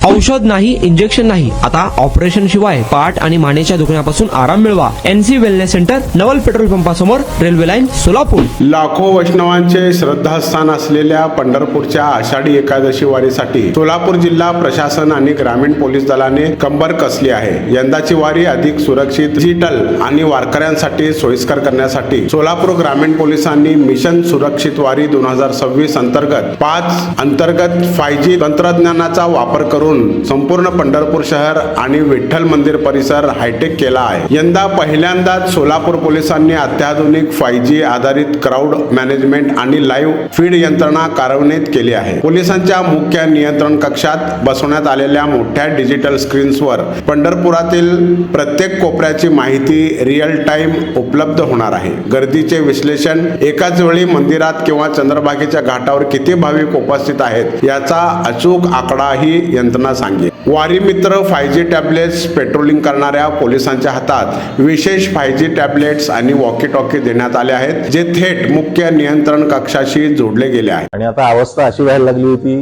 औषध नाही, इंजेक्शन नाही, आता ऑपरेशन शिवाय पाठ आणि मानेच्या दुखण्यापासून आराम मिळवा. NC वेलनेस सेंटर, नवल पेट्रोल पंपासमोर, रेल्वे लाईन, सोलापूर. लाखो वैष्णवांचे श्रद्धास्थान असलेल्या पंढरपूरच्या आषाढी एकादशी वारीसाठी सोलापूर जिल्हा प्रशासन आणि ग्रामीण पोलीस दलाने कंबर कसली आहे. यंदाची वारी अधिक सुरक्षित, डिजिटल आणि वारकऱ्यांसाठी सोयीस्कर करण्यासाठी सोलापूर ग्रामीण पोलिसांनी मिशन सुरक्षित वारी 2026 अंतर्गत 5G तंत्रज्ञानाचा वापर करून संपूर्ण पंढरपूर शहर आणि विठ्ठल मंदिर परिसर हायटेक केला आहे. यंदा पहिल्यांदाच सोलापूर पोलिसांनी अत्याधुनिक 5G आधारित क्राउड मॅनेजमेंट आणि लाईव्ह फीड यंत्रणा कार्यान्वित केली आहे. पोलिसांच्या मुख्य नियंत्रण कक्षात बसवण्यात आलेल्या मोठ्या डिजिटल स्क्रीन्सवर पंढरपुरातील प्रत्येक कोपऱ्याची माहिती रिअल टाइम उपलब्ध होणार आहे. गर्दीचे विश्लेषण, एकाच वेळी मंदिरात किंवा चंद्रभागेच्या घाटावर किती भाविक उपस्थित आहेत याचा अचूक आकडा ही यंत्रणा सांगेल. वारी मित्र 5G टॅबलेट्स पेट्रोलिंग करणाऱ्या पोलिसांच्या हातात विशेष 5G टॅबलेट्स आणि वॉकी टॉकी देण्यात आले आहेत, जे थेट मुख्य नियंत्रण कक्षाशी जोडले गेले आहेत. आणि आता अवस्था अशी व्हायला लागली होती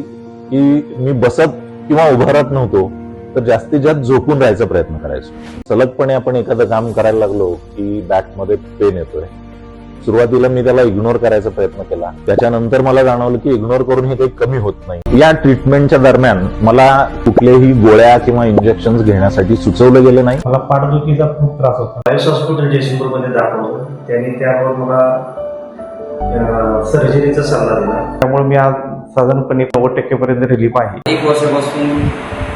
की मी बसत किंवा उभं राहत नव्हतो, तर जास्तीत जास्त झोपून राहायचा प्रयत्न करायचो. सलगपणे आपण एखादं काम करायला लागलो की बॅकमध्ये पेन येतोय. सुरुवातीला मी त्याला इग्नोर करायचा प्रयत्न केला. त्याच्यानंतर मला जाणवलं की इग्नोर करून हे काही कमी होत नाही. या ट्रीटमेंटच्या दरम्यान मला कुठलेही गोळ्या किंवा इंजेक्शन घेण्यासाठी सुचवलं गेलं नाही. मला पाठदुखीचा खूप त्रास होता. आयुष हॉस्पिटल जयसिंगपूरमध्ये दाखवलं. त्यांनी त्यावर मला सर्जरीचा सल्ला दिला. त्यामुळे मी आज साधारणपणे 90% पर्यंत रिलीफ आहे. 1 वर्षापासून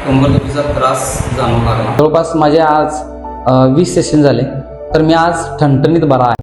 कंबरदुखीचा त्रास जाणवू लागला. जवळपास माझे आज 20 सेशन झाले, तर मी आज ठणठणीत बरा आहे.